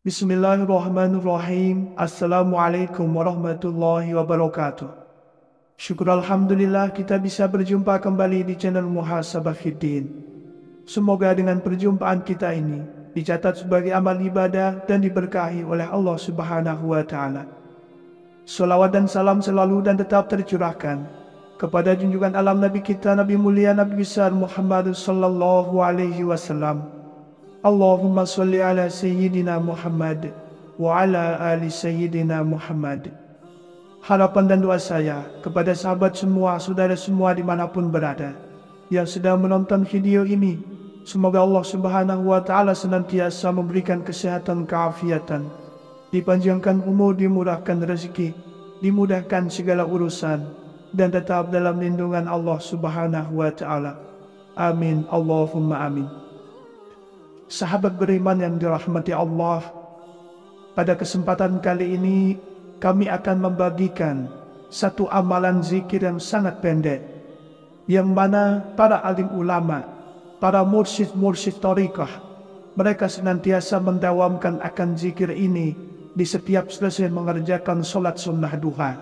Bismillahirrahmanirrahim. Assalamualaikum warahmatullahi wabarakatuh. Syukur Alhamdulillah kita bisa berjumpa kembali di channel Muhasabah Fiddin. Semoga dengan perjumpaan kita ini dicatat sebagai amal ibadah dan diberkahi oleh Allah Subhanahu wa Ta'ala. Salawat dan salam selalu dan tetap tercurahkan kepada junjungan alam Nabi kita, Nabi mulia, Nabi besar Muhammad sallallahu alaihi wasallam. Allahumma salli ala Sayyidina Muhammad wa ala ali Sayyidina Muhammad. Harapan dan doa saya kepada sahabat semua, saudara semua dimanapun berada yang sedang menonton video ini, semoga Allah Subhanahu wa Ta'ala senantiasa memberikan kesehatan, keafiatan, dipanjangkan umur, dimurahkan rezeki, dimudahkan segala urusan, dan tetap dalam lindungan Allah Subhanahu wa Ta'ala. Amin, Allahumma amin. Sahabat beriman yang dirahmati Allah, pada kesempatan kali ini kami akan membagikan satu amalan zikir yang sangat pendek, yang mana para alim ulama, para mursyid-mursyid thariqah, mereka senantiasa mendawamkan akan zikir ini di setiap selesai mengerjakan sholat sunnah duha.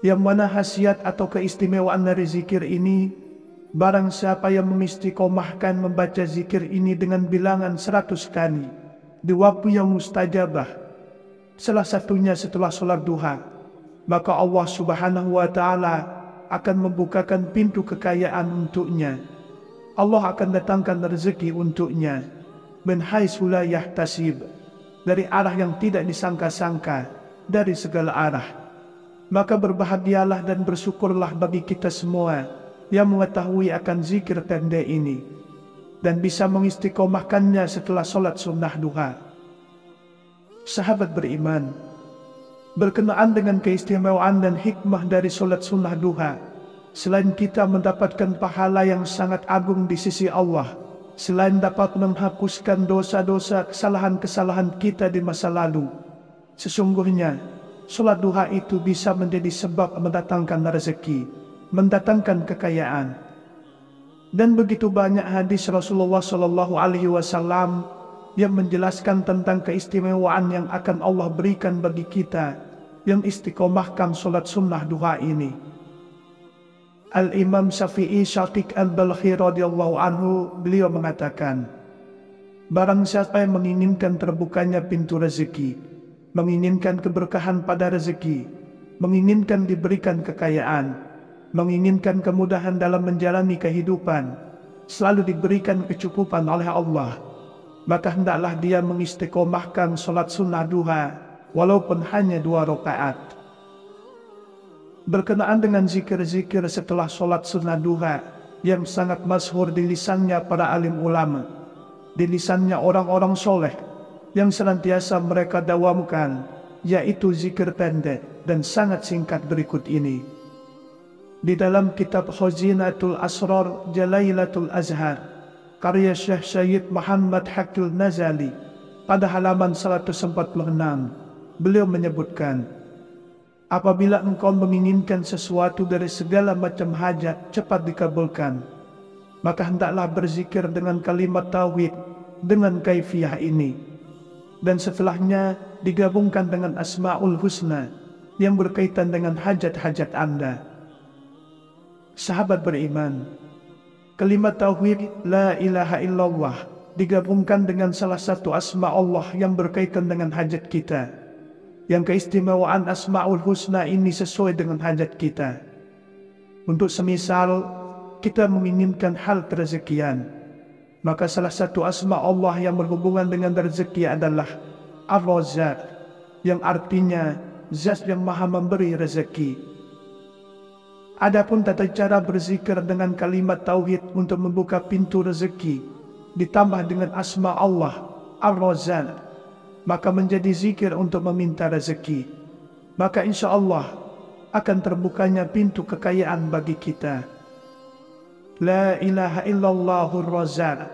Yang mana khasiat atau keistimewaan dari zikir ini, barang siapa yang mengistiqomahkan membaca zikir ini dengan bilangan 100 kali di waktu yang mustajabah, salah satunya setelah sholat duha, maka Allah Subhanahu wa Ta'ala akan membukakan pintu kekayaan untuknya. Allah akan datangkan rezeki untuknya min haitsu la yahtasib, dari arah yang tidak disangka-sangka, dari segala arah. Maka berbahagialah dan bersyukurlah bagi kita semua yang mengetahui akan zikir pendek ini dan bisa mengistiqomahkannya setelah sholat sunnah duha. Sahabat beriman, berkenaan dengan keistimewaan dan hikmah dari sholat sunnah duha, selain kita mendapatkan pahala yang sangat agung di sisi Allah, selain dapat menghapuskan dosa-dosa, kesalahan-kesalahan kita di masa lalu, sesungguhnya sholat duha itu bisa menjadi sebab mendatangkan rezeki, mendatangkan kekayaan. Dan begitu banyak hadis Rasulullah Shallallahu Alaihi Wasallam yang menjelaskan tentang keistimewaan yang akan Allah berikan bagi kita yang istiqomahkan sholat sunnah duha ini. Al-Imam Syafi'i Syafiq al-Balkhi radhiyallahu anhu, beliau mengatakan, barang siapa yang menginginkan terbukanya pintu rezeki, menginginkan keberkahan pada rezeki, menginginkan diberikan kekayaan, menginginkan kemudahan dalam menjalani kehidupan, selalu diberikan kecukupan oleh Allah, maka hendaklah dia mengistiqomahkan sholat sunnah duha walaupun hanya 2 rakaat. Berkenaan dengan zikir-zikir setelah sholat sunnah duha yang sangat masyhur di lisannya para alim ulama, di lisannya orang-orang soleh yang senantiasa mereka dawamkan, yaitu zikir pendek dan sangat singkat berikut ini. Di dalam kitab Khazinatul Asrar Jalailatul Azhar karya Syekh Syed Muhammad Haqqil Nazali, pada halaman 146, beliau menyebutkan, apabila engkau menginginkan sesuatu dari segala macam hajat cepat dikabulkan, maka hendaklah berzikir dengan kalimat tauhid dengan kaifiyah ini, dan setelahnya digabungkan dengan Asmaul Husna yang berkaitan dengan hajat-hajat Anda. Sahabat beriman, kalimat tauhid la ilaha illallah digabungkan dengan salah satu asma Allah yang berkaitan dengan hajat kita, yang keistimewaan Asmaul Husna ini sesuai dengan hajat kita. Untuk semisal kita menginginkan hal kerezekian, maka salah satu asma Allah yang berhubungan dengan rezeki adalah Ar-Razzaq, yang artinya Zat yang maha memberi rezeki. Adapun tata cara berzikir dengan kalimat tauhid untuk membuka pintu rezeki ditambah dengan asma Allah Ar-Razzaq, maka menjadi zikir untuk meminta rezeki, maka insya Allah akan terbukanya pintu kekayaan bagi kita. La ilaha illallahur Razzaq,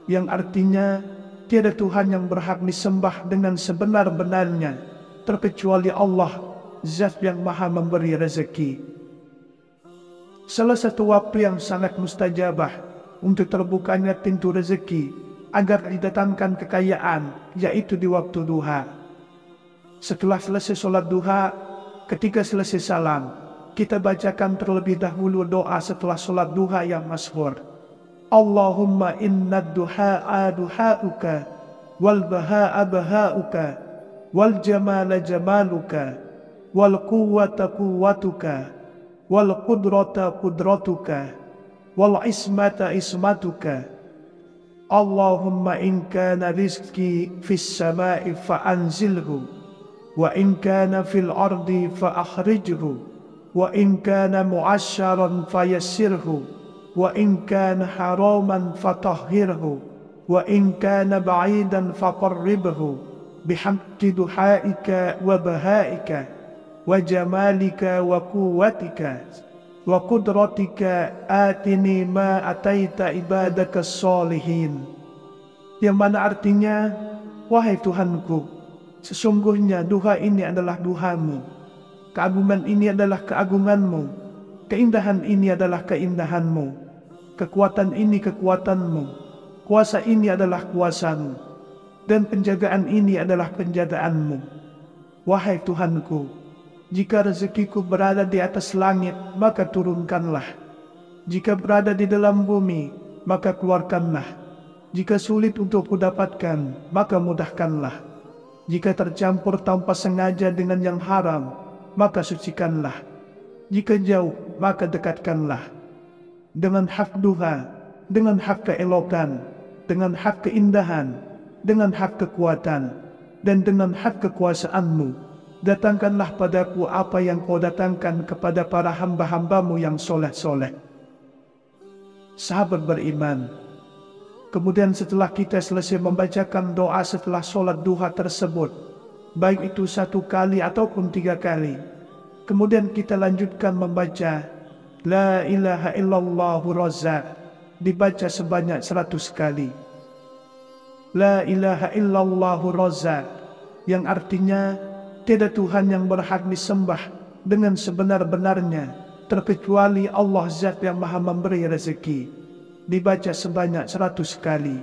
yang artinya tiada Tuhan yang berhak disembah dengan sebenar-benarnya terkecuali Allah, Zat yang maha memberi rezeki. Salah satu waktu yang sangat mustajabah untuk terbukanya pintu rezeki agar didatangkan kekayaan, yaitu di waktu duha. Setelah selesai sholat duha, ketika selesai salam, kita bacakan terlebih dahulu doa setelah sholat duha yang masyhur. Allahumma inna duha'a duha'uka, wal baha'a baha'uka, wal jamala jamaluka, wal quwwata quwwatuka, wal qudrata qudratuka, wal ismata ismatuka. Allahumma in kana rizqi fis sama'i fa'anzilhu, wa in kana fil ardi fa'akhrijhu, wa in kana mu'asyaran fayassirhu, wa in kana haraman fatahhirhu, wa in kana ba'idan faqarribhu, bihaqqi duhaika wa bahaika, wa jamalika wa quwwatika, wa qudratika atini ma ataita ibadaka sholihin. Yang mana artinya, wahai Tuhanku, sesungguhnya duha ini adalah duhamu, keagungan ini adalah keagunganmu, keindahan ini adalah keindahanmu, kekuatan ini kekuatanmu, kuasa ini adalah kuasamu, dan penjagaan ini adalah penjagaanmu. Wahai Tuhanku, jika rezekiku berada di atas langit, maka turunkanlah. Jika berada di dalam bumi, maka keluarkanlah. Jika sulit untuk kudapatkan, maka mudahkanlah. Jika tercampur tanpa sengaja dengan yang haram, maka sucikanlah. Jika jauh, maka dekatkanlah. Dengan hak duha, dengan hak keelokan, dengan hak keindahan, dengan hak kekuatan, dan dengan hak kekuasaanmu, datangkanlah padaku apa yang kau datangkan kepada para hamba-hambamu yang soleh-soleh. Sahabat beriman, kemudian setelah kita selesai membacakan doa setelah sholat duha tersebut, baik itu 1 kali ataupun 3 kali, kemudian kita lanjutkan membaca La ilaha illallahu razzaq, dibaca sebanyak 100 kali. La ilaha illallahu razzaq, yang artinya tiada Tuhan yang berhak disembah dengan sebenar-benarnya terkecuali Allah Zat yang Maha Memberi rezeki, dibaca sebanyak 100 kali.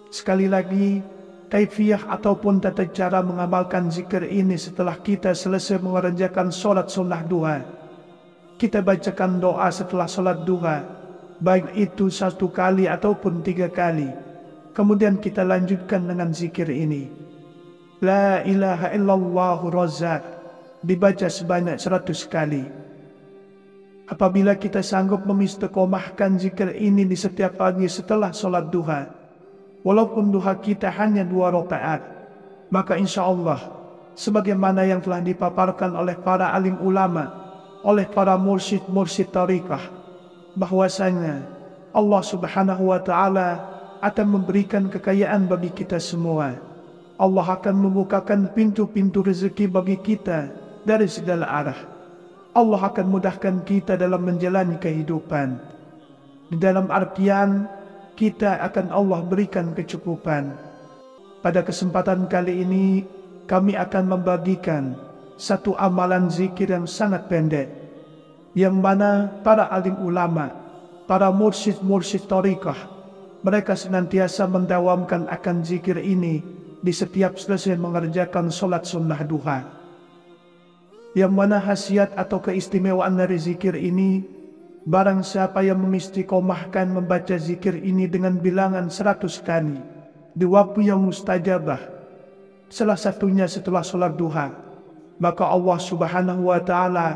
Sekali lagi, kaifiyah ataupun tata cara mengamalkan zikir ini setelah kita selesai mengerjakan sholat sunnah duha. Kita bacakan doa setelah sholat duha, baik itu 1 kali ataupun 3 kali. Kemudian kita lanjutkan dengan zikir ini. La ilaha illallahu razzaq, dibaca sebanyak 100 kali. Apabila kita sanggup mengistiqomahkan zikir ini di setiap pagi setelah sholat duha, walaupun duha kita hanya 2 rakaat, maka insya Allah, sebagaimana yang telah dipaparkan oleh para alim ulama, oleh para mursyid-mursyid tariqah, bahwasanya Allah subhanahu wa ta'ala akan memberikan kekayaan bagi kita semua. Allah akan membukakan pintu-pintu rezeki bagi kita dari segala arah. Allah akan mudahkan kita dalam menjalani kehidupan. Di dalam artian, kita akan Allah berikan kecukupan. Pada kesempatan kali ini, kami akan membagikan satu amalan zikir yang sangat pendek, yang mana para alim ulama, para mursyid-mursyid tariqah, mereka senantiasa mendawamkan akan zikir ini di setiap selesai mengerjakan sholat sunnah duha. Yang mana khasiat atau keistimewaan dari zikir ini, barang siapa yang mengistiqomahkan membaca zikir ini dengan bilangan 100 kali di waktu yang mustajabah, salah satunya setelah sholat duha, maka Allah subhanahu wa ta'ala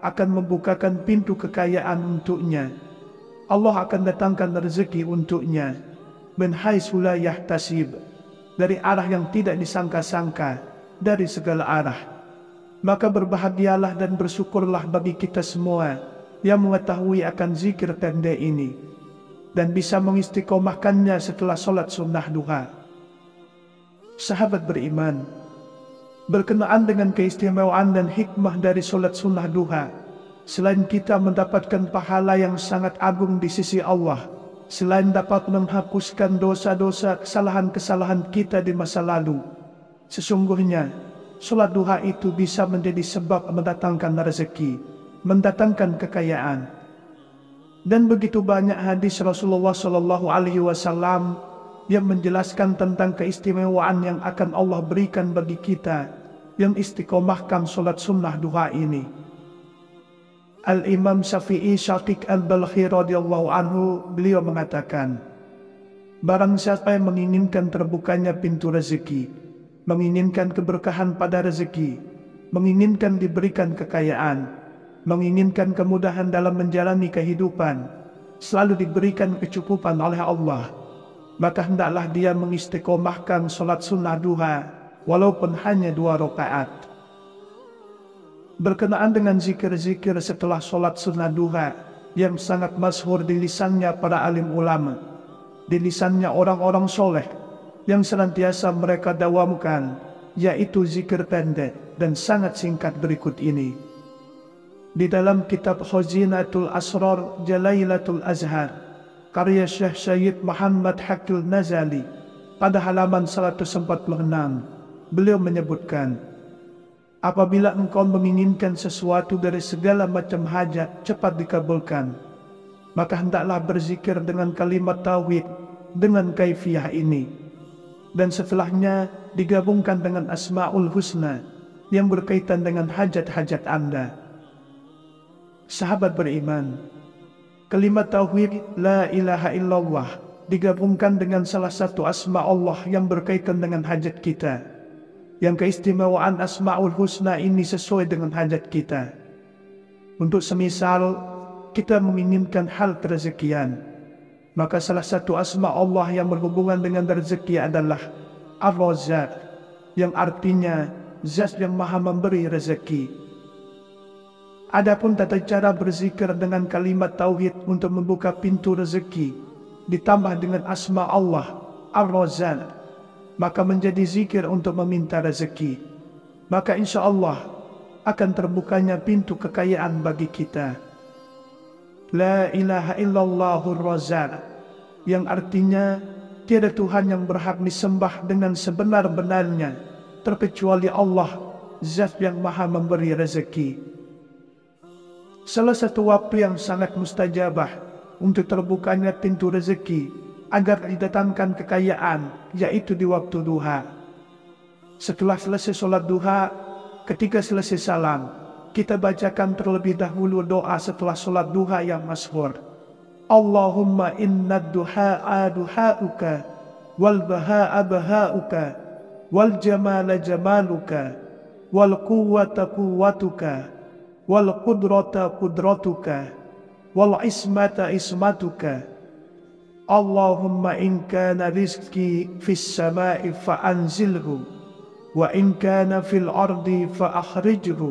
akan membukakan pintu kekayaan untuknya. Allah akan datangkan rezeki untuknya min haitsu la yahtasib, dari arah yang tidak disangka-sangka, dari segala arah. Maka berbahagialah dan bersyukurlah bagi kita semua yang mengetahui akan zikir pendek ini dan bisa mengistiqomahkannya setelah sholat sunnah duha. Sahabat beriman, berkenaan dengan keistimewaan dan hikmah dari sholat sunnah duha, selain kita mendapatkan pahala yang sangat agung di sisi Allah, selain dapat menghapuskan dosa-dosa kesalahan-kesalahan kita di masa lalu, sesungguhnya sholat duha itu bisa menjadi sebab mendatangkan rezeki, mendatangkan kekayaan. Dan begitu banyak hadis Rasulullah SAW yang menjelaskan tentang keistimewaan yang akan Allah berikan bagi kita yang istiqomahkan solat sunnah duha ini. Al-Imam Syafi'i Syafiq Al-Balkhi radhiyallahu anhu, beliau mengatakan, barang siapa yang menginginkan terbukanya pintu rezeki, menginginkan keberkahan pada rezeki, menginginkan diberikan kekayaan, menginginkan kemudahan dalam menjalani kehidupan, selalu diberikan kecukupan oleh Allah, maka hendaklah dia mengistiqomahkan solat sunnah duha, walaupun hanya 2 rakaat. Berkenaan dengan zikir-zikir setelah solat sunnah duha yang sangat masyhur di lisannya para alim ulama, di lisannya orang-orang soleh yang senantiasa mereka dawamkan, yaitu zikir pendek dan sangat singkat berikut ini. Di dalam kitab Khazinatul Asrar Jalailatul Azhar karya Syekh Syed Muhammad Haqqil Nazali, pada halaman 146, beliau menyebutkan, apabila engkau menginginkan sesuatu dari segala macam hajat cepat dikabulkan, maka hendaklah berzikir dengan kalimat tauhid dengan kaifiyah ini, dan setelahnya digabungkan dengan Asmaul Husna yang berkaitan dengan hajat-hajat Anda. Sahabat beriman, kalimat tauhid la ilaha illallah digabungkan dengan salah satu asma Allah yang berkaitan dengan hajat kita, yang keistimewaan Asmaul Husna ini sesuai dengan hajat kita. Untuk semisal kita menginginkan hal kerezekian, maka salah satu asma Allah yang berhubungan dengan rezeki adalah Ar-Razzaq, yang artinya Zat yang Maha memberi rezeki. Adapun tata cara berzikir dengan kalimat tauhid untuk membuka pintu rezeki ditambah dengan asma Allah Ar-Razzaq, maka menjadi zikir untuk meminta rezeki, maka insya Allah akan terbukanya pintu kekayaan bagi kita. La ilaha illallahur Razzaq, yang artinya tiada Tuhan yang berhak disembah dengan sebenar-benarnya terkecuali Allah, Zat yang Maha memberi rezeki. Salah satu waktu yang sangat mustajabah untuk terbukanya pintu rezeki agar didatangkan kekayaan, yaitu di waktu duha. Setelah selesai sholat duha, ketika selesai salam, kita bacakan terlebih dahulu doa setelah sholat duha yang masyhur. Allahumma inna duha'a duha'uka, wal baha'a baha'uka, wal jamala jamaluka, wal quwwata quwwatuka, wal qudrata qudratuka, wal ismata ismatuka. Allahumma in kana rizki fis sama'i fa'anzilhu, wa in kana fil ardi fa'akhrijhu,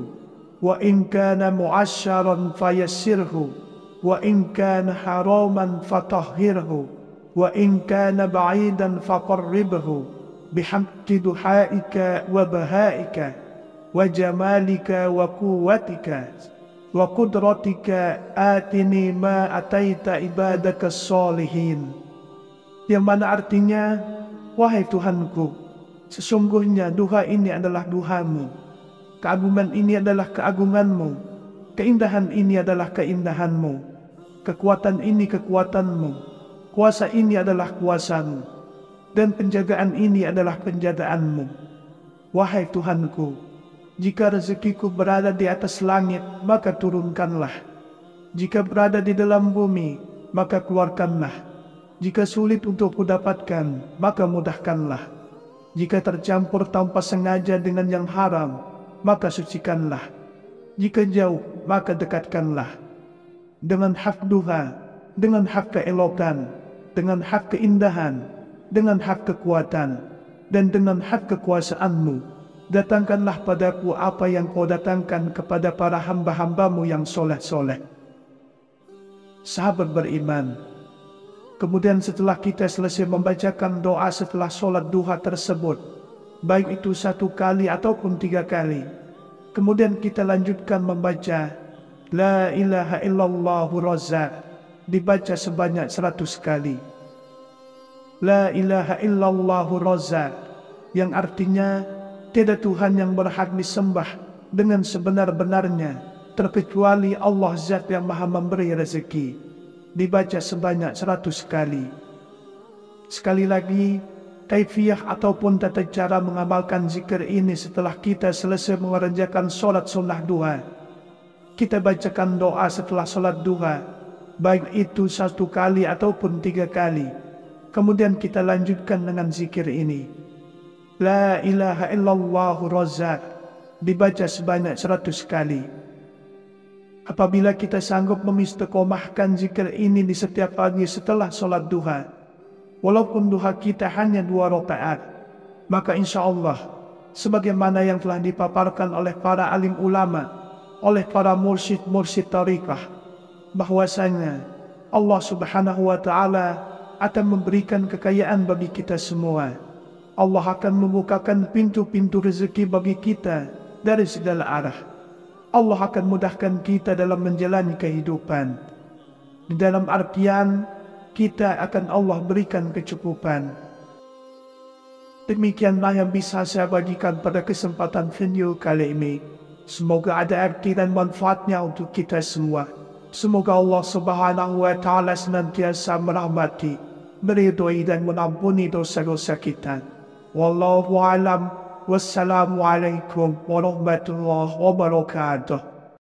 wa in kana mu'asyaran fayassirhu, wa in kana haraman fatahhirhu, wa in kana ba'idan faqarribhu, bihaqqi duhaika wa bahaika, wa jamalika wa quwwatika, wa qudratika atini ma ataita ibadaka salihin. Yang mana artinya, wahai Tuhanku, sesungguhnya duha ini adalah duhamu, keagungan ini adalah keagunganmu, keindahan ini adalah keindahanmu, kekuatan ini kekuatanmu, kuasa ini adalah kuasamu, dan penjagaan ini adalah penjagaanmu. Wahai Tuhanku, jika rezekiku berada di atas langit, maka turunkanlah. Jika berada di dalam bumi, maka keluarkanlah. Jika sulit untuk kudapatkan, maka mudahkanlah. Jika tercampur tanpa sengaja dengan yang haram, maka sucikanlah. Jika jauh, maka dekatkanlah. Dengan hak duha, dengan hak keelokan, dengan hak keindahan, dengan hak kekuatan, dan dengan hak kekuasaanmu, datangkanlah padaku apa yang kau datangkan kepada para hamba-hambamu yang soleh-soleh. Sahabat beriman, kemudian setelah kita selesai membacakan doa setelah sholat duha tersebut, baik itu 1 kali ataupun 3 kali, kemudian kita lanjutkan membaca La ilaha illallahur Razzaq, dibaca sebanyak 100 kali. La ilaha illallahur Razzaq, yang artinya tiada Tuhan yang berhak disembah dengan sebenar-benarnya terkecuali Allah, Zat yang Maha memberi rezeki, dibaca sebanyak 100 kali. Sekali lagi, kaifiyah ataupun tata cara mengamalkan zikir ini setelah kita selesai mengerjakan solat sunnah duha. Kita bacakan doa setelah solat duha, baik itu 1 kali ataupun 3 kali. Kemudian kita lanjutkan dengan zikir ini. La ilaha illallah razzaq, dibaca sebanyak 100 kali. Apabila kita sanggup mengistiqomahkan zikir ini di setiap pagi setelah solat duha, walaupun duha kita hanya 2 rakaat, maka insya Allah, sebagaimana yang telah dipaparkan oleh para alim ulama, oleh para mursyid tariqah, bahwasanya Allah Subhanahu wa Ta'ala akan memberikan kekayaan bagi kita semua. Allah akan membukakan pintu-pintu rezeki bagi kita dari segala arah. Allah akan mudahkan kita dalam menjalani kehidupan. Di dalam artian, kita akan Allah berikan kecukupan. Demikianlah yang bisa saya bagikan pada kesempatan video kali ini. Semoga ada arti dan manfaatnya untuk kita semua. Semoga Allah Subhanahu wa Ta'ala senantiasa merahmati, meridhoi dan mengampuni dosa-dosa kita. Wallahu a'lam. Wassalamualaikum warahmatullahi wabarakatuh.